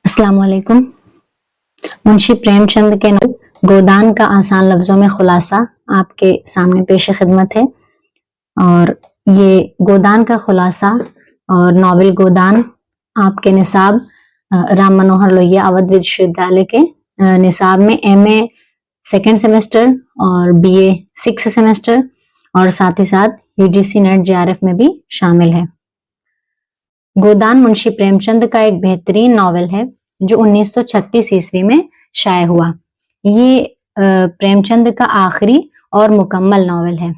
अस्सलाम वालेकुम। मुंशी प्रेमचंद के नावल गोदान का आसान लफ्जों में खुलासा आपके सामने पेश खिदमत है। और ये गोदान का खुलासा और नावल गोदान आपके निसाब राम मनोहर लोहिया अवध विश्वविद्यालय के निसाब में एमए सेकेंड सेमेस्टर और बीए 6 सेमेस्टर और साथ ही साथ यूजीसी नेट जेआरएफ में भी शामिल है। गोदान मुंशी प्रेमचंद का एक बेहतरीन नावल है जो 1936 ईस्वी में शाये हुआ। ये प्रेमचंद का आखिरी और मुकम्मल नावल है।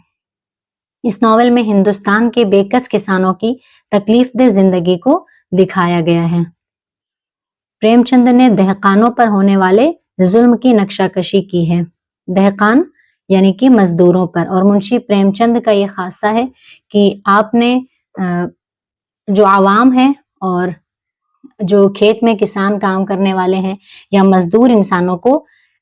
इस नावल में हिंदुस्तान के बेकस किसानों की तकलीफदेह जिंदगी को दिखाया गया है। प्रेमचंद ने दहकानों पर होने वाले जुल्म की नक्शाकशी की है। दहकान यानी कि मजदूरों पर। और मुंशी प्रेमचंद का ये खासा है कि आपने जो आवाम है और जो खेत में किसान काम करने वाले हैं या मजदूर इंसानों को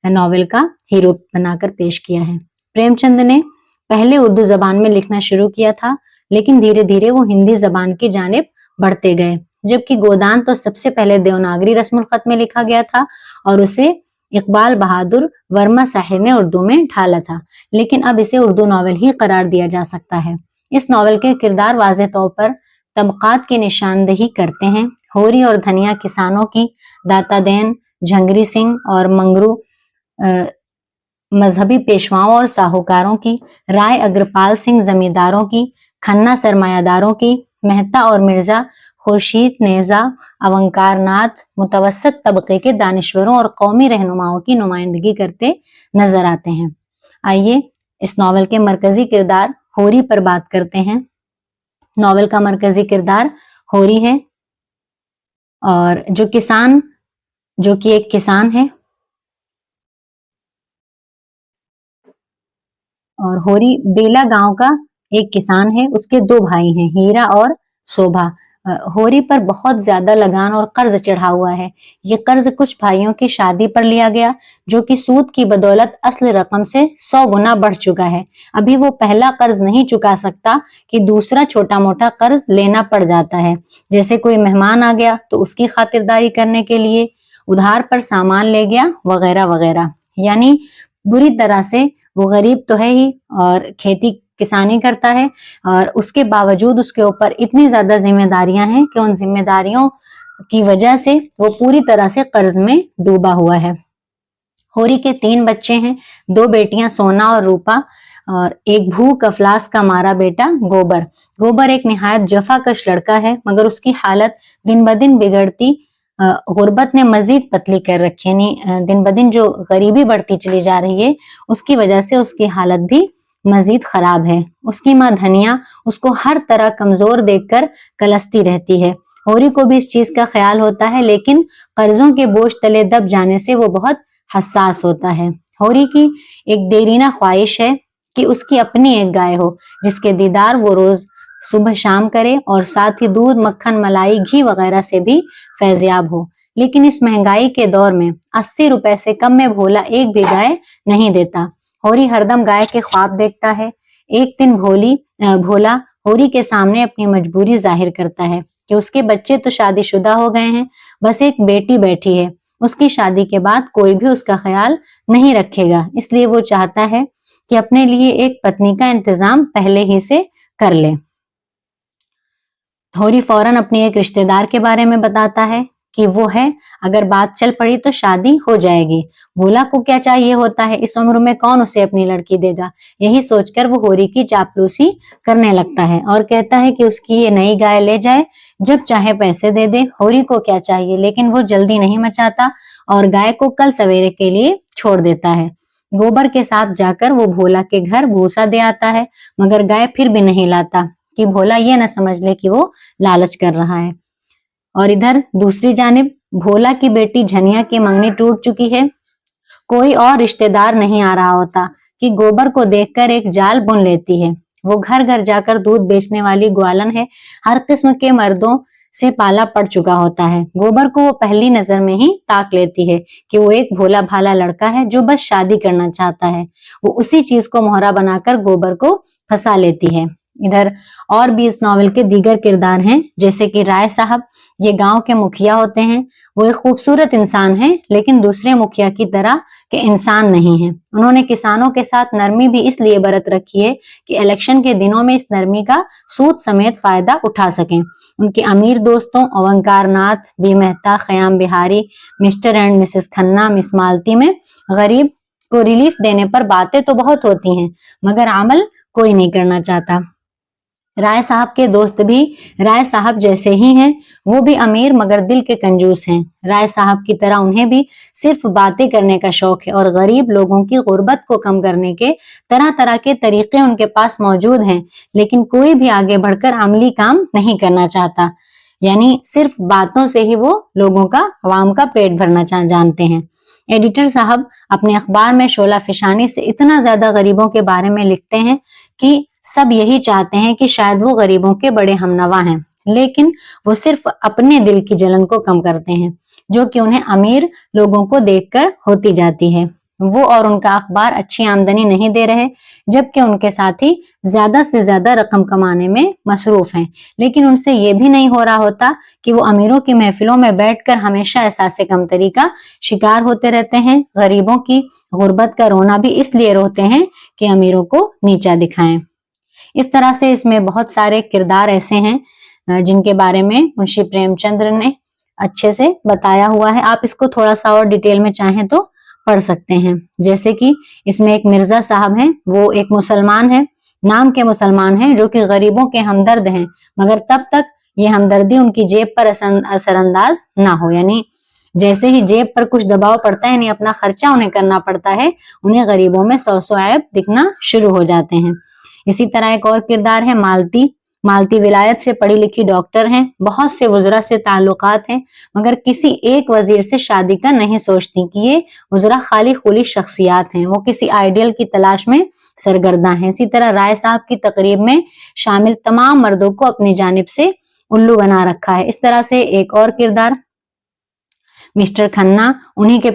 नॉवेल का हीरो बनाकर पेश किया है। प्रेमचंद ने पहले उर्दू जबान में लिखना शुरू किया था, लेकिन धीरे धीरे वो हिंदी जबान की जानिब बढ़ते गए। जबकि गोदान तो सबसे पहले देवनागरी रस्मुल खत में लिखा गया था और उसे इकबाल बहादुर वर्मा साहिब ने उर्दू में ढाला था, लेकिन अब इसे उर्दू नावल ही करार दिया जा सकता है। इस नावल के किरदार वाज़ेह तौर पर तबकात की निशानदेही करते हैं। होरी और धनिया किसानों की, दाता देन, झंगरी सिंह और मंगरू मजहबी पेशवाओं और साहूकारों की, राय अग्रपाल सिंह जमींदारों की, खन्ना सरमायादारों की, मेहता और मिर्जा खुर्शीद नेजा अवंकार नाथ मुतवसत तबके के दानिश्वरों और कौमी रहनुमाओं की नुमाइंदगी करते नजर आते हैं। आइए इस नावल के मरकजी किरदार होरी पर बात करते हैं। नावल का मरकजी किरदार होरी है और जो कि एक किसान है। और होरी बेला गांव का एक किसान है। उसके 2 भाई हैं, हीरा और शोभा। होरी पर बहुत ज्यादा लगान और कर्ज चढ़ा हुआ है। ये कर्ज कुछ भाइयों की शादी पर लिया गया, जो कि सूद की बदौलत असल रकम से 100 गुना बढ़ चुका है। अभी वो पहला कर्ज नहीं चुका सकता कि दूसरा छोटा मोटा कर्ज लेना पड़ जाता है। जैसे कोई मेहमान आ गया तो उसकी खातिरदारी करने के लिए उधार पर सामान ले गया, वगैरह वगैरह। यानी बुरी तरह से वो गरीब तो है ही और खेती किसानी करता है, और उसके बावजूद उसके ऊपर इतनी ज्यादा जिम्मेदारियां हैं कि उन जिम्मेदारियों की वजह से वो पूरी तरह से कर्ज में डूबा हुआ है। होरी के 3 बच्चे हैं, 2 बेटियां सोना और रूपा और एक भूख अफलास का मारा बेटा गोबर। गोबर एक निहायत जफाकश लड़का है, मगर उसकी हालत दिन ब दिन बिगड़ती गुर्बत ने मजीद पतली कर रखी है। दिन ब दिन जो गरीबी बढ़ती चली जा रही है, उसकी वजह से उसकी हालत भी मजीद खराब है। उसकी माँ धनिया उसको हर तरह कमजोर देखकर कलसती रहती है। होरी को भी इस चीज का ख्याल होता है, लेकिन कर्जों के बोझ तले दब जाने से वो बहुत हसास होता है। होरी की एक देरीना ख्वाहिश है कि उसकी अपनी एक गाय हो, जिसके दीदार वो रोज सुबह शाम करे और साथ ही दूध, मक्खन, मलाई, घी वगैरह से भी फैजियाब हो। लेकिन इस महंगाई के दौर में 80 रुपए से कम में भोला एक भी गाय नहीं देता। होरी हरदम गाय के ख्वाब देखता है। एक दिन भोला होरी के सामने अपनी मजबूरी जाहिर करता है कि उसके बच्चे तो शादीशुदा हो गए हैं, बस एक बेटी बैठी है। उसकी शादी के बाद कोई भी उसका ख्याल नहीं रखेगा, इसलिए वो चाहता है कि अपने लिए एक पत्नी का इंतजाम पहले ही से कर ले। होरी फौरन अपनी एक रिश्तेदार के बारे में बताता है कि वो है, अगर बात चल पड़ी तो शादी हो जाएगी। भोला को क्या चाहिए होता है, इस उम्र में कौन उसे अपनी लड़की देगा। यही सोचकर वो होरी की चापलूसी करने लगता है और कहता है कि उसकी ये नई गाय ले जाए, जब चाहे पैसे दे दे। होरी को क्या चाहिए, लेकिन वो जल्दी नहीं मचाता और गाय को कल सवेरे के लिए छोड़ देता है। गोबर के साथ जाकर वो भोला के घर भूसा दे आता है, मगर गाय फिर भी नहीं लाता कि भोला ये न समझ ले कि वो लालच कर रहा है। और इधर दूसरी जानिब भोला की बेटी झनिया की मंगनी टूट चुकी है। कोई और रिश्तेदार नहीं आ रहा होता कि गोबर को देखकर एक जाल बुन लेती है। वो घर घर जाकर दूध बेचने वाली ग्वालन है। हर किस्म के मर्दों से पाला पड़ चुका होता है। गोबर को वो पहली नजर में ही ताक लेती है कि वो एक भोला भाला लड़का है जो बस शादी करना चाहता है। वो उसी चीज को मोहरा बनाकर गोबर को फंसा लेती है। इधर और भी इस नॉवेल के दीगर किरदार हैं, जैसे कि राय साहब, ये गांव के मुखिया होते हैं। वो एक खूबसूरत इंसान है, लेकिन दूसरे मुखिया की तरह के इंसान नहीं है। उन्होंने किसानों के साथ नरमी भी इसलिए बरत रखी है कि इलेक्शन के दिनों में इस नरमी का सूद समेत फायदा उठा सकें। उनके अमीर दोस्तों Omkar Nath, B Mehta, Khayyam Bihari, Mr and Mrs Khanna, Miss Malti में गरीब को रिलीफ देने पर बातें तो बहुत होती हैं, मगर अमल कोई नहीं करना चाहता। राय साहब के दोस्त भी राय साहब जैसे ही हैं, वो भी अमीर मगर दिल के कंजूस हैं। राय साहब की तरह उन्हें भी सिर्फ बातें करने का शौक है और गरीब लोगों की गुर्बत को कम करने के तरह तरह के तरीके उनके पास मौजूद हैं, लेकिन कोई भी आगे बढ़कर अमली काम नहीं करना चाहता। यानी सिर्फ बातों से ही वो लोगों का, अवाम का पेट भरना जानते हैं। एडिटर साहब अपने अखबार में शोला फिशानी से इतना ज्यादा गरीबों के बारे में लिखते हैं कि सब यही चाहते हैं कि शायद वो गरीबों के बड़े हमनवा हैं, लेकिन वो सिर्फ अपने दिल की जलन को कम करते हैं, जो कि उन्हें अमीर लोगों को देखकर होती जाती है। वो और उनका अखबार अच्छी आमदनी नहीं दे रहे, जबकि उनके साथी ज्यादा से ज्यादा रकम कमाने में मसरूफ हैं, लेकिन उनसे ये भी नहीं हो रहा होता कि वो अमीरों की महफिलों में बैठकर हमेशा एहसास कमतरी का शिकार होते रहते हैं। गरीबों की गुर्बत का रोना भी इसलिए रोते हैं कि अमीरों को नीचा दिखाएं। इस तरह से इसमें बहुत सारे किरदार ऐसे हैं जिनके बारे में मुंशी प्रेमचंद्र ने अच्छे से बताया हुआ है। आप इसको थोड़ा सा और डिटेल में चाहें तो पढ़ सकते हैं। जैसे कि इसमें एक मिर्जा साहब हैं, वो एक मुसलमान है, नाम के मुसलमान हैं, जो कि गरीबों के हमदर्द हैं, मगर तब तक ये हमदर्दी उनकी जेब पर असरअंदाज ना हो। यानी जैसे ही जेब पर कुछ दबाव पड़ता है, यानी अपना खर्चा उन्हें करना पड़ता है, उन्हें गरीबों में सौ सौ ऐब दिखना शुरू हो जाते हैं। इसी तरह एक और किरदार है मालती। मालती विलायत से पढ़ी लिखी डॉक्टर हैं, बहुत से वज़रा से ताल्लुकात हैं, मगर किसी एक वजीर से शादी का नहीं सोचती कि ये वज़रा खाली खुली शख्सियात हैं। वो किसी आइडियल की तलाश में सरगर्दा हैं। इसी तरह राय साहब की तकरीब में शामिल तमाम मर्दों को अपनी जानिब से उल्लू बना रखा है। इस तरह से एक और किरदार मिस्टर खन्ना, उन्हीं के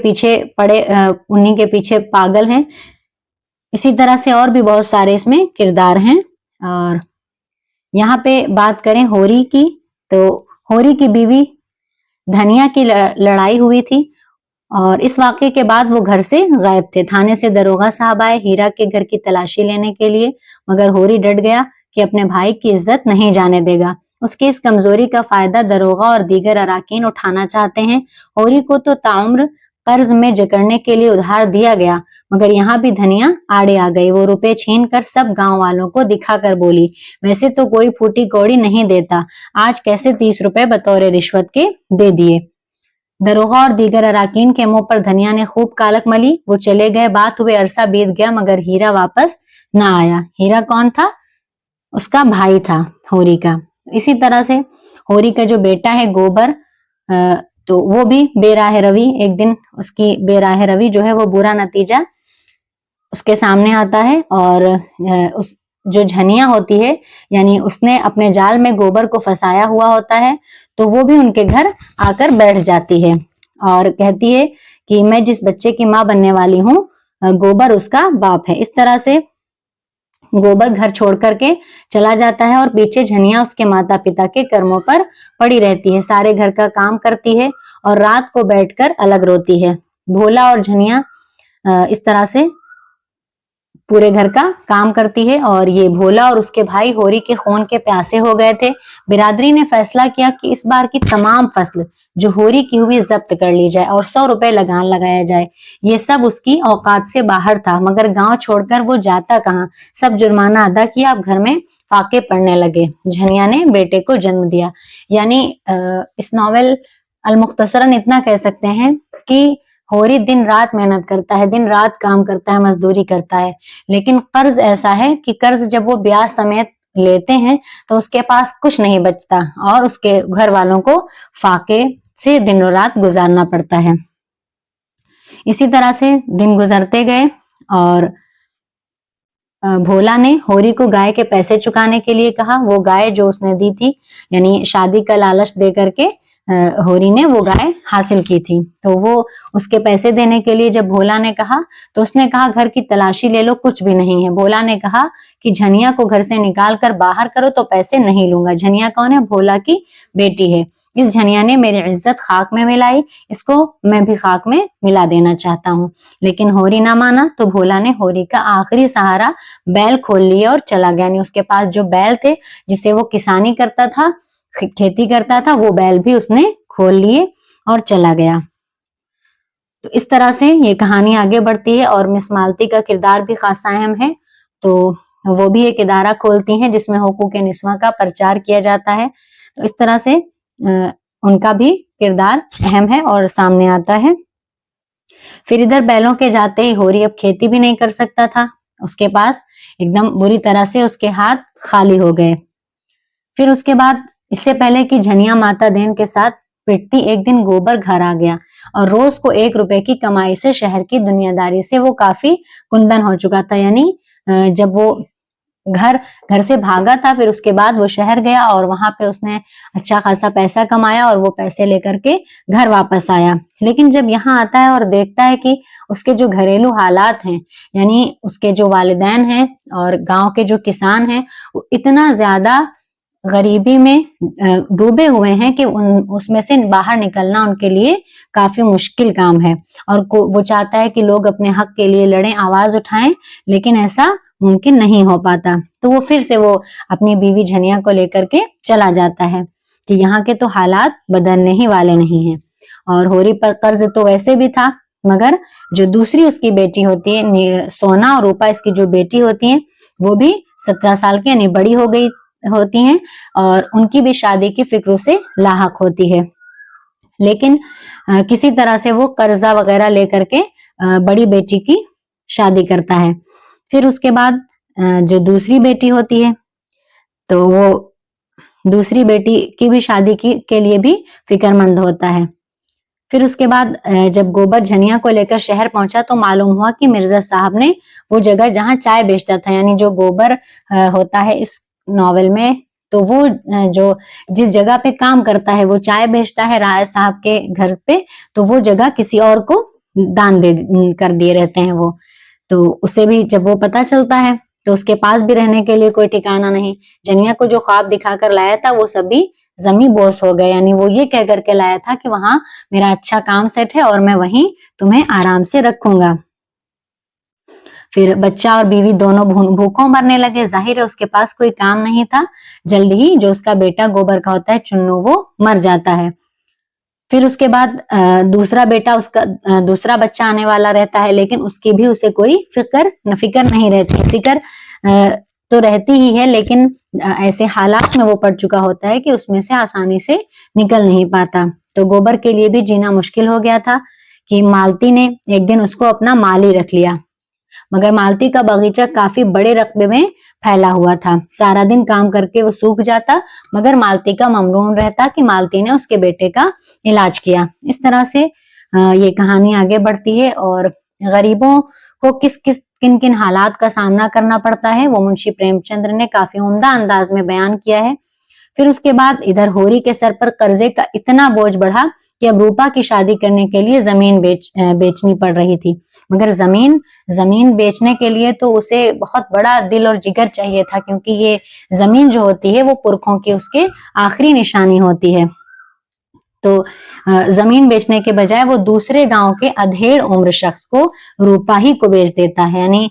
पीछे पागल हैं। इसी तरह से और भी बहुत सारे इसमें किरदार हैं। और यहाँ पे बात करें होरी की, तो होरी की बीवी धनिया की लड़ाई हुई थी और इस वाक़े के बाद वो घर से गायब थे। थाने से दरोगा साहब आए हीरा के घर की तलाशी लेने के लिए, मगर होरी डट गया कि अपने भाई की इज्जत नहीं जाने देगा। उसकी इस कमजोरी का फायदा दरोगा और दीगर अराकीन उठाना चाहते हैं। होरी को तो ताउम्र कर्ज में जकड़ने के लिए उधार दिया गया, मगर यहाँ भी धनिया आड़े आ गई। वो रुपए छीन कर सब गांव वालों को दिखाकर बोली, वैसे तो कोई फूटी कौड़ी नहीं देता, आज कैसे 30 रुपए बतौर रिश्वत के दे दिए। दरोगा और दीगर अराकीन के मुंह पर धनिया ने खूब कालक मली। वो चले गए, बात हुए अरसा बीत गया, मगर हीरा वापस ना आया। हीरा कौन था? उसका भाई था होरी का। इसी तरह से होरी का जो बेटा है गोबर, तो वो भी बेराह रवि, एक दिन उसकी बेराह रवि जो है वो बुरा नतीजा उसके सामने आता है और उस जो झनिया होती है, यानी उसने अपने जाल में गोबर को फंसाया हुआ होता है, तो वो भी उनके घर आकर बैठ जाती है और कहती है कि मैं जिस बच्चे की माँ बनने वाली हूँ, गोबर उसका बाप है। इस तरह से गोबर घर छोड़ करके चला जाता है और पीछे झनिया उसके माता पिता के कर्मों पर पड़ी रहती है, सारे घर का काम करती है और रात को बैठकर अलग रोती है। भोला और झनिया इस तरह से पूरे घर का काम करती है और ये भोला और उसके भाई होरी के खून के प्यासे हो गए थे। बिरादरी ने फैसला किया कि इस बार की तमाम फसल जो होरी की हुई जब्त कर ली जाए और 100 रुपए लगान लगाया जाए। ये सब उसकी औकात से बाहर था, मगर गांव छोड़कर वो जाता कहाँ। सब जुर्माना अदा किया, अब घर में फाके पड़ने लगे। झनिया ने बेटे को जन्म दिया। यानी इस नॉवेल अलमुख्तसरन इतना कह सकते हैं कि होरी दिन रात मेहनत करता है, दिन रात काम करता है, मजदूरी करता है, लेकिन कर्ज ऐसा है कि कर्ज जब वो ब्याज समेत लेते हैं तो उसके पास कुछ नहीं बचता और उसके घर वालों को फाके से दिन रात गुजारना पड़ता है। इसी तरह से दिन गुजरते गए और भोला ने होरी को गाय के पैसे चुकाने के लिए कहा। वो गाय जो उसने दी थी, यानी शादी का लालच दे करके होरी ने वो गाय हासिल की थी। तो वो उसके पैसे देने के लिए जब भोला ने कहा तो उसने कहा घर की तलाशी ले लो, कुछ भी नहीं है। भोला ने कहा कि झनिया को घर से निकाल कर बाहर करो तो पैसे नहीं लूंगा। झनिया कौन है? भोला की बेटी है। इस झनिया ने मेरी इज्जत खाक में मिलाई, इसको मैं भी खाक में मिला देना चाहता हूँ। लेकिन होरी ना माना तो भोला ने होरी का आखिरी सहारा बैल खोल लिया और चला गया। यानी उसके पास जो बैल थे जिसे वो किसानी करता था, खेती करता था, वो बैल भी उसने खोल लिए और चला गया। तो इस तरह से ये कहानी आगे बढ़ती है और मिस मालती का किरदार भी खासा अहम है। तो वो भी एक इदारा खोलती हैं जिसमें हुकूक निस्वां का प्रचार किया जाता है। तो इस तरह से उनका भी किरदार अहम है और सामने आता है। फिर इधर बैलों के जाते ही होरी अब खेती भी नहीं कर सकता था, उसके पास एकदम बुरी तरह से उसके हाथ खाली हो गए। फिर उसके बाद इससे पहले कि झनिया माता देन के साथ पिटती, एक दिन गोबर घर आ गया और रोज को 1 रुपए की कमाई से शहर की दुनियादारी से वो काफी कुंदन हो चुका था। यानी जब वो घर से भागा था, फिर उसके बाद वो शहर गया और वहां पे उसने अच्छा खासा पैसा कमाया और वो पैसे लेकर के घर वापस आया। लेकिन जब यहाँ आता है और देखता है कि उसके जो घरेलू हालात हैं, यानी उसके जो वालिदैन हैं और गांव के जो किसान हैं, वो इतना ज्यादा गरीबी में डूबे हुए हैं कि उसमें से बाहर निकलना उनके लिए काफी मुश्किल काम है। और वो चाहता है कि लोग अपने हक के लिए लड़ें, आवाज उठाएं, लेकिन ऐसा मुमकिन नहीं हो पाता। तो वो फिर से वो अपनी बीवी झनिया को लेकर के चला जाता है कि यहाँ के तो हालात बदलने ही वाले नहीं हैं। और होरी पर कर्ज तो वैसे भी था, मगर जो दूसरी उसकी बेटी होती है सोना और रूपा, इसकी जो बेटी होती है, वो भी 17 साल की यानी बड़ी हो गई होती हैं और उनकी भी शादी की फिक्र से लाहक होती है। लेकिन किसी तरह से वो कर्जा वगैरह लेकर के बड़ी बेटी की शादी करता है। फिर उसके बाद जो दूसरी बेटी होती है, तो वो दूसरी बेटी की भी शादी के लिए भी फिक्रमंद होता है। फिर उसके बाद जब गोबर झनिया को लेकर शहर पहुंचा तो मालूम हुआ कि मिर्जा साहब ने वो जगह जहां चाय बेचता था, यानी जो गोबर होता है इस नॉवेल में, तो वो जो जिस जगह पे काम करता है, वो चाय बेचता है राय साहब के घर पे, तो वो जगह किसी और को दान दे कर दिए रहते हैं वो। तो उसे भी जब वो पता चलता है तो उसके पास भी रहने के लिए कोई ठिकाना नहीं। झनिया को जो ख्वाब दिखाकर लाया था वो सभी जमी बोस हो गए, यानी वो ये कह करके लाया था कि वहां मेरा अच्छा काम सेट है और मैं वहीं तुम्हें आराम से रखूंगा। फिर बच्चा और बीवी दोनों भूखों मरने लगे। जाहिर है उसके पास कोई काम नहीं था। जल्द ही जो उसका बेटा गोबर का होता है चुन्नू, वो मर जाता है। फिर उसके बाद दूसरा बेटा, उसका दूसरा बच्चा आने वाला रहता है, लेकिन उसकी भी उसे कोई फिक्र नहीं रहती। फिक्र तो रहती ही है, लेकिन ऐसे हालात में वो पड़ चुका होता है कि उसमें से आसानी से निकल नहीं पाता। तो गोबर के लिए भी जीना मुश्किल हो गया था कि मालती ने एक दिन उसको अपना माली रख लिया। मगर मालती का बगीचा काफी बड़े रकबे में फैला हुआ था। सारा दिन काम करके वो सूख जाता, मगर मालती का ममरून रहता कि मालती ने उसके बेटे का इलाज किया। इस तरह से ये कहानी आगे बढ़ती है और गरीबों को किन किन हालात का सामना करना पड़ता है वो मुंशी प्रेमचंद्र ने काफी उम्दा अंदाज में बयान किया है। फिर उसके बाद इधर होरी के सर पर कर्जे का इतना बोझ बढ़ा कि अब रूपा की शादी करने के लिए जमीन बेचनी पड़ रही थी। मगर जमीन बेचने के लिए तो उसे बहुत बड़ा दिल और जिगर चाहिए था, क्योंकि ये जमीन जो होती है वो पुरखों की उसके आखिरी निशानी होती है। तो जमीन बेचने के बजाय वो दूसरे गांव के अधेड़ उम्र शख्स को रूपा ही को बेच देता है। यानी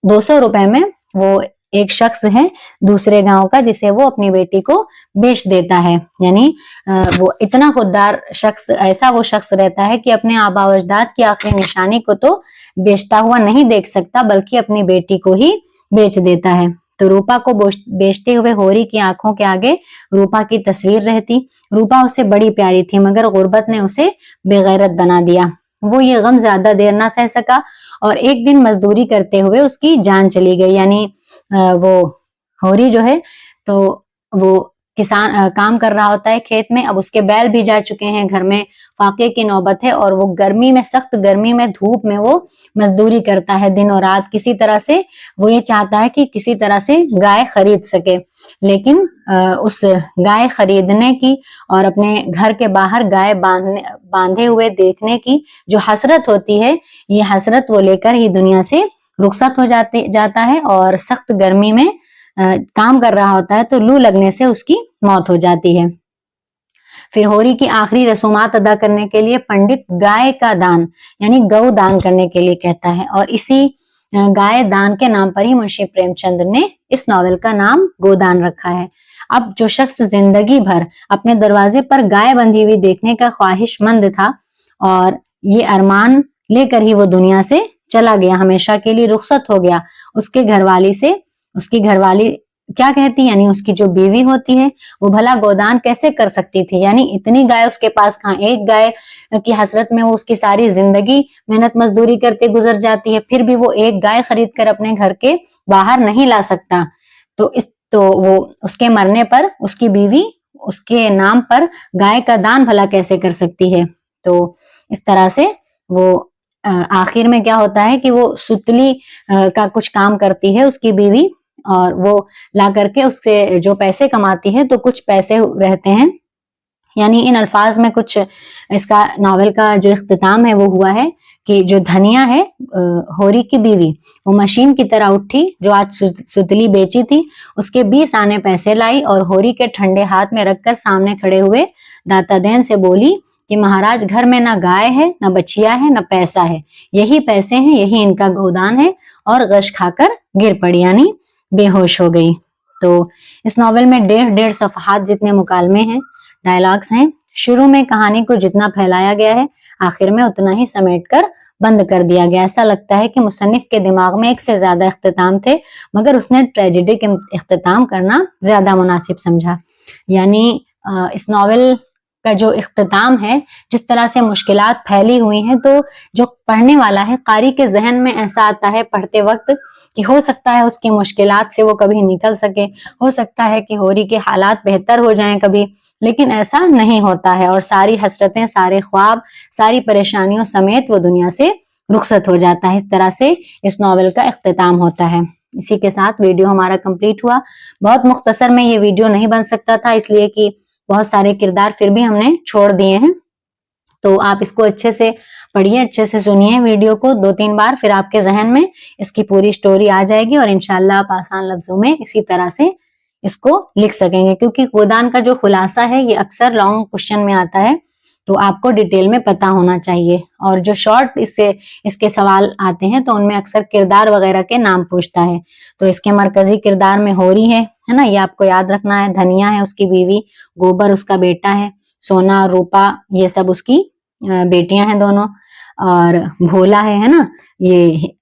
200 रुपए में वो एक शख्स है दूसरे गांव का, जिसे वो अपनी बेटी को बेच देता है। यानी वो इतना खुददार शख्स, ऐसा वो शख्स रहता है कि अपने आबा अजदाद की आखिरी निशानी को तो बेचता हुआ नहीं देख सकता, बल्कि अपनी बेटी को ही बेच देता है। तो रूपा को बेचते हुए होरी की आंखों के आगे रूपा की तस्वीर रहती। रूपा उसे बड़ी प्यारी थी, मगर गुर्बत ने उसे बेगैरत बना दिया। वो ये गम ज्यादा देर ना सह सका और एक दिन मजदूरी करते हुए उसकी जान चली गई। यानी वो होरी जो है, तो वो किसान काम कर रहा होता है खेत में। अब उसके बैल भी जा चुके हैं, घर में फाके की नौबत है और वो गर्मी में, सख्त गर्मी में, धूप में वो मजदूरी करता है दिन और रात। किसी तरह से वो ये चाहता है कि किसी तरह से गाय खरीद सके, लेकिन उस गाय खरीदने की और अपने घर के बाहर गाय बांधे हुए देखने की जो हसरत होती है, ये हसरत वो लेकर ही दुनिया से रुखसत हो जाता है और सख्त गर्मी में काम कर रहा होता है तो लू लगने से उसकी मौत हो जाती है। फिर होरी की आखिरी रसूमात अदा करने के लिए पंडित गाय का दान यानी गौ दान करने के लिए कहता है और इसी गाय दान के नाम पर ही मुंशी प्रेमचंद ने इस नॉवेल का नाम गोदान रखा है। अब जो शख्स जिंदगी भर अपने दरवाजे पर गाय बंधी हुई देखने का ख्वाहिशमंद था और ये अरमान लेकर ही वो दुनिया से चला गया, हमेशा के लिए रुखसत हो गया, उसके घरवाली से, उसकी घरवाली क्या कहती, यानी उसकी जो बीवी होती है वो भला गोदान कैसे कर सकती थी, यानी इतनी गाय उसके पास कहाँ, एक गाय की हसरत में वो उसकी सारी जिंदगी मेहनत मजदूरी करके गुजर जाती है, फिर भी वो एक गाय खरीद कर अपने घर के बाहर नहीं ला सकता। तो वो उसके मरने पर उसकी बीवी उसके नाम पर गाय का दान भला कैसे कर सकती है। तो इस तरह से वो आखिर में क्या होता है कि वो सुतली का कुछ काम करती है उसकी बीवी और वो ला करके उससे जो पैसे कमाती है तो कुछ पैसे रहते हैं, यानी इन अल्फाज में कुछ इसका नॉवेल का जो इख्तिताम है वो हुआ है कि जो धनिया है होरी की बीवी, वो मशीन की तरह उठी, जो आज सुतली बेची थी उसके 20 आने पैसे लाई और होरी के ठंडे हाथ में रखकर सामने खड़े हुए दाता देन से बोली कि महाराज, घर में ना गाय है, ना बछिया है, ना पैसा है, यही पैसे हैं, यही इनका गोदान है, और गश खाकर गिर पड़ी यानी बेहोश हो गई। तो इस नॉवेल में 1.5 सफ़हात जितने मुकालमे हैं, डायलॉग्स हैं। शुरू में कहानी को जितना फैलाया गया है आखिर में उतना ही समेटकर बंद कर दिया गया। ऐसा लगता है कि मुसन्निफ के दिमाग में एक से ज्यादा इख्तिताम थे, मगर उसने ट्रेजेडिक इख्तिताम करना ज्यादा मुनासिब समझा। यानी इस नॉवेल का जो इख्तिताम है, जिस तरह से मुश्किलात फैली हुई हैं, तो जो पढ़ने वाला है कारी के जहन में ऐसा आता है पढ़ते वक्त कि हो सकता है उसकी मुश्किलात से वो कभी निकल सके, हो सकता है कि होरी के हालात बेहतर हो जाएं कभी, लेकिन ऐसा नहीं होता है और सारी हसरतें, सारे ख्वाब, सारी परेशानियों समेत वो दुनिया से रुखसत हो जाता है। इस तरह से इस नॉवेल का इख्तिताम होता है। इसी के साथ वीडियो हमारा कंप्लीट हुआ। बहुत मुख्तसर में ये वीडियो नहीं बन सकता था, इसलिए कि बहुत सारे किरदार फिर भी हमने छोड़ दिए हैं। तो आप इसको अच्छे से पढ़िए, अच्छे से सुनिए वीडियो को 2-3 बार, फिर आपके जहन में इसकी पूरी स्टोरी आ जाएगी और इंशाल्लाह आप आसान लफ्जों में इसी तरह से इसको लिख सकेंगे, क्योंकि गोदान का जो खुलासा है ये अक्सर लॉन्ग क्वेश्चन में आता है, तो आपको डिटेल में पता होना चाहिए। और जो शॉर्ट इसके सवाल आते हैं तो उनमें अक्सर किरदार वगैरह के नाम पूछता है। तो इसके मरकजी किरदार में होरी है ना, ये आपको याद रखना है, धनिया है उसकी बीवी, गोबर उसका बेटा है, सोना, रूपा ये सब उसकी बेटियां हैं दोनों, और भोला है ना, ये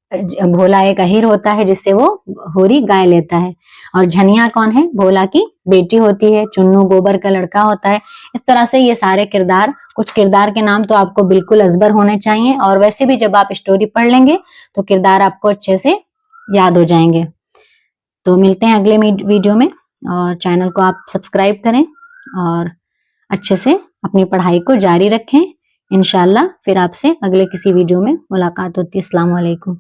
भोला एक अहीर होता है जिससे वो होरी गाय लेता है, और झनिया कौन है, भोला की बेटी होती है, चुन्नू गोबर का लड़का होता है। इस तरह से ये सारे किरदार, कुछ किरदार के नाम तो आपको बिल्कुल अजबर होने चाहिए, और वैसे भी जब आप स्टोरी पढ़ लेंगे तो किरदार आपको अच्छे से याद हो जाएंगे। तो मिलते हैं अगले वीडियो में, और चैनल को आप सब्सक्राइब करें और अच्छे से अपनी पढ़ाई को जारी रखें। इंशाल्लाह फिर आपसे अगले किसी वीडियो में मुलाकात होती है। अस्सलाम वालेकुम।